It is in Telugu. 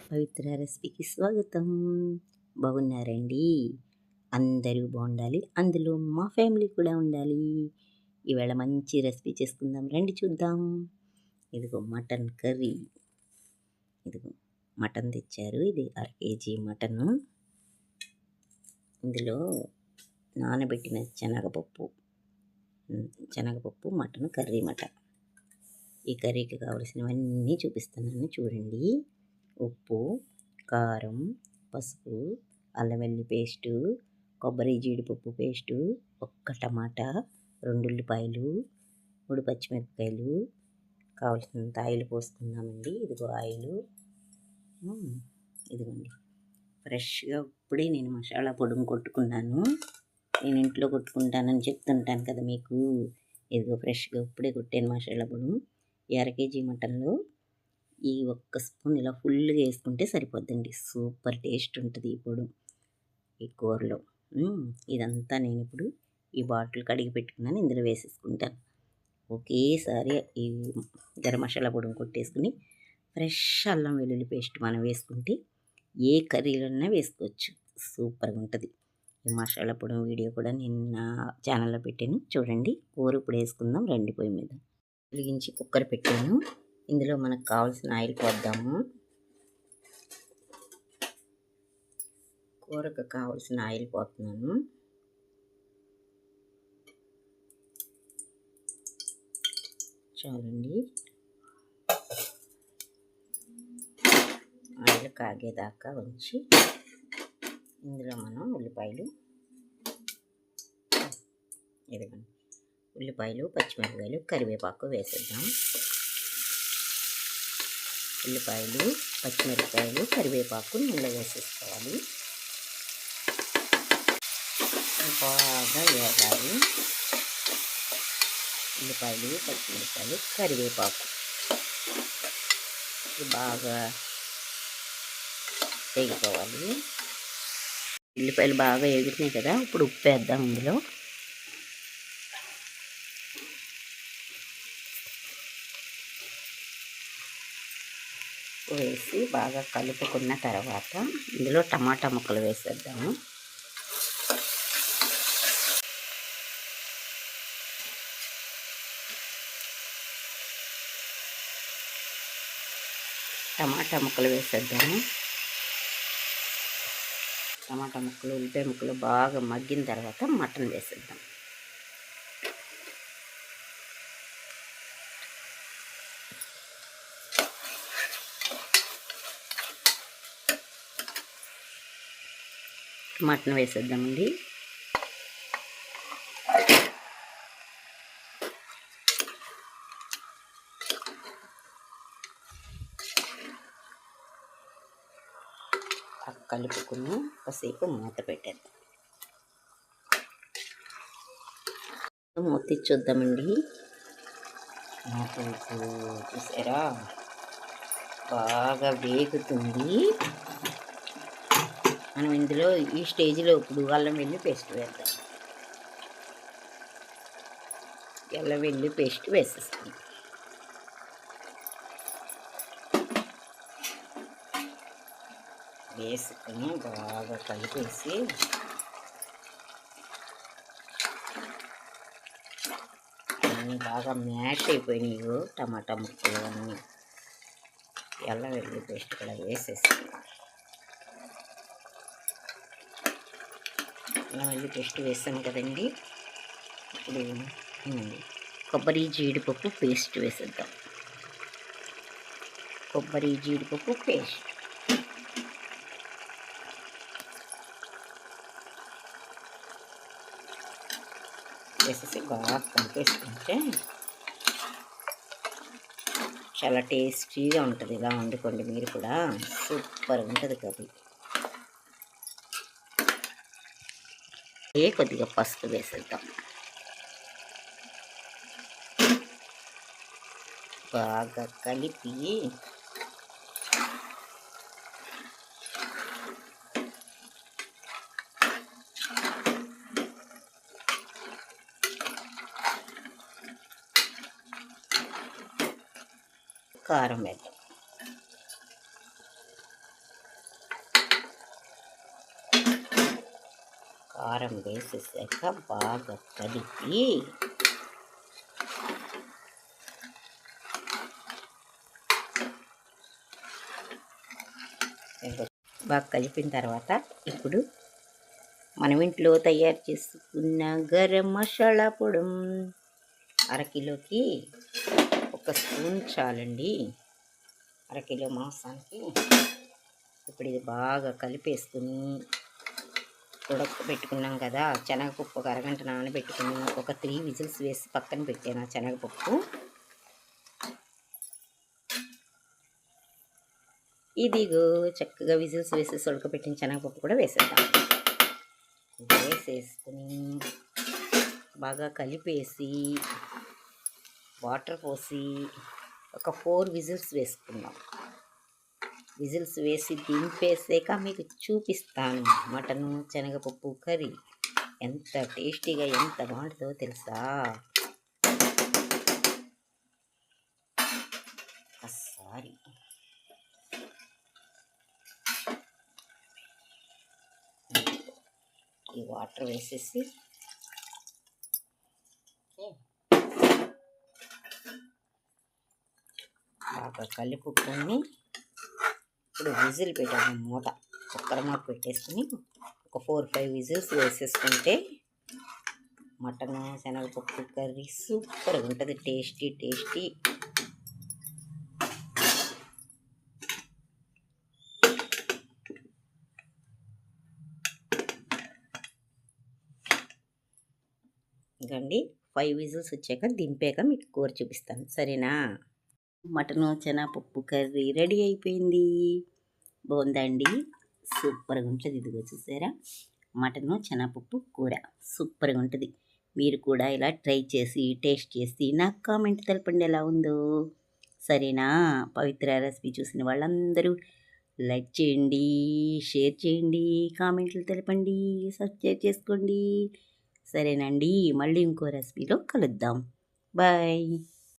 పవిత్ర రెసిపీకి స్వాగతం. బాగున్నారండి? అందరూ బాగుండాలి, అందులో మా ఫ్యామిలీ కూడా ఉండాలి. ఇవాళ మంచి రెసిపీ చేసుకుందాం, రండి చూద్దాం. ఇదిగో మటన్ కర్రీ. ఇదిగో మటన్ తెచ్చారు, ఇది 1/2 కేజీ మటను. ఇందులో నానబెట్టిన శనగపప్పు మటన్ కర్రీ మటన్. ఈ కర్రీకి కావలసినవన్నీ చూపిస్తున్నాను చూడండి. ఉప్పు, కారం, పసుపు, అల్లం వెల్లుల్లి పేస్టు, కొబ్బరి జీడిపప్పు పేస్టు, 1 టమాటా, 2 ఉల్లిపాయలు, 3 పచ్చిమిరపకాయలు, కావలసినంత ఆయిల్ పోసుకుందామండి. ఇదిగో ఆయిలు. ఇదిగోండి ఫ్రెష్గా ఇప్పుడే నేను మసాలా పొడిని కొట్టుకున్నాను. నేను ఇంట్లో కొట్టుకుంటానని చెప్తుంటాను కదా మీకు. ఇదిగో ఫ్రెష్గా ఇప్పుడే కొట్టాను మసాలా పొడి. 1/2 కేజీ మటన్లో ఈ 1 స్పూన్ ఇలా ఫుల్గా వేసుకుంటే సరిపోద్దండి. సూపర్ టేస్ట్ ఉంటుంది ఈ పొడి ఈ కూరలో. ఇదంతా నేను ఇప్పుడు ఈ బాటిల్ కడిగి పెట్టుకున్నాను, ఇందులో వేసేసుకుంటాను. ఒకేసారి ఈ గరం మసాలా పొడిని కొట్టేసుకుని ఫ్రెష్ అల్లం వెల్లుల్లి పేస్ట్ మనం వేసుకుంటే ఏ కర్రీలన్నా వేసుకోవచ్చు, సూపర్గా ఉంటుంది. ఈ మసాలా పొడి వీడియో కూడా నేను నా ఛానల్లో పెట్టాను చూడండి. కూర ఇప్పుడు వేసుకుందాం రండి. పొయ్యి మీద వెలిగించి కుక్కర్ పెట్టాను. ఇందులో మనకు కావాల్సిన ఆయిల్ పోద్దాము. కూరకు కావాల్సిన ఆయిల్ పోతున్నాను. చాలండి. ఆయిల్ కాగేదాకా ఉంచి ఇందులో మనం ఉల్లిపాయలు, ఇదిగోండి ఉల్లిపాయలు, పచ్చిమిరపకాయలు, కరివేపాకు వేసేద్దాం. ఉల్లిపాయలు, పచ్చిమిరపకాయలు, కరివేపాకు నూనెలో వేసేసుకోవాలి. బాగా వేగాలి. ఉల్లిపాయలు, పచ్చిమిరపకాయలు, కరివేపాకు బాగా వేగిపోవాలి. ఉల్లిపాయలు బాగా వేగుతున్నాయి కదా, ఇప్పుడు ఉప్పు వేద్దాం. ఇందులో వేసి బాగా కలుపుకున్న తర్వాత ఇందులో టమాటా ముక్కలు వేసేద్దాము. టమాటా ముక్కలు వేసేద్దాము. టమాటా ముక్కలు, ఉల్లిపాయ ముక్కలు బాగా మగ్గిన తర్వాత మటన్ వేసేద్దాం. మటన్ వేసేద్దామండి. కలుపుకుని కాసేపు మూత పెట్టేద్దాం. మూత చూద్దామండి. మూత చూసారా, బాగా వేగుతుంది. మనం ఇందులో ఈ స్టేజ్లో ఇప్పుడు అల్లం వెల్లుల్లి పేస్ట్ వేద్దాం. అల్లం వెల్లుల్లి పేస్ట్ వేసేస్తాం. వేసుకొని బాగా కలిపేసి అన్నీ బాగా మ్యాష్ అయిపోయినాయి. టమాటా ముక్కలు అన్నీ అల్లం వెల్లుల్లి పేస్ట్ కూడా వేసేసి అల్లం వెల్లుల్లి పేస్ట్ వేసాం కదండి. ఇప్పుడు కొబ్బరి జీడిపప్పు పేస్ట్ వేసేద్దాం. కొబ్బరి జీడిపప్పు పేస్ట్ వేసేసి బాగా కలిపేసుకుంటే చాలా టేస్టీగా ఉంటుంది. ఇలా వండుకోండి మీరు కూడా, సూపర్ ఉంటుంది కర్రీ. కొద్దిగా పసుపు వేసేద్దాం. బాగా కలిపి కారం వేద్దాం. కారం వేసేసాక బాగా కలిపి బాగా కలిపిన తర్వాత ఇప్పుడు మనం ఇంట్లో తయారు చేసుకున్న గరం మసాలా పొడి అరకిలోకి 1 స్పూన్ చాలండి. అరకిలో మాంసానికి. ఇప్పుడు ఇది బాగా కలిపేసుకుని ఉడకబెట్టుకున్నాం కదా, శనగపప్పు 1 అరగంట నానబెట్టుకుని ఒక 3 విజిల్స్ వేసి పక్కన పెట్టాను ఆ శనగపప్పు. ఇదిగో చక్కగా విజిల్స్ వేసేసి ఉడకబెట్టిన శనగపప్పు కూడా వేసేద్దాం. వేసేసుకుని బాగా కలిపేసి వాటర్ పోసి ఒక 4 విజిల్స్ వేసుకుందాం. విజిల్స్ వేసి దింపేసాక మీకు చూపిస్తాను మటను శనగపప్పు కర్రీ ఎంత టేస్టీగా ఎంత బాగుంటుందో తెలుసా. ఒకసారి ఈ వాటర్ వేసేసి బాగా కలుపుకొని ఇప్పుడు విజిల్ పెట్టాము. మూత కుక్కర్ మూత పెట్టేసుకుని ఒక 4-5 విజిల్స్ వేసేసుకుంటే మటన్ శనగపప్పు కర్రీ సూపర్గా ఉంటుంది. Tasty tasty. ఇంకండి 5 విజిల్స్ వచ్చాక దింపాక మీకు కూర చూపిస్తాను, సరేనా. మటను శనగపప్పు కర్రీ రెడీ అయిపోయింది. బాగుందండి, సూపర్గా ఉంటుంది. ఇదిగో చూసారా, మటను శనగపప్పు కూర సూపర్గా ఉంటుంది. మీరు కూడా ఇలా ట్రై చేసి టేస్ట్ చేసి నాకు కామెంట్ తెలపండి ఎలా ఉందో, సరేనా. పవిత్ర రెసిపీ చూసిన వాళ్ళందరూ లైక్ చేయండి, షేర్ చేయండి, కామెంట్లు తెలపండి, సబ్స్క్రైబ్ చేసుకోండి, సరేనండి. మళ్ళీ ఇంకో రెసిపీలో కలుద్దాం. బాయ్.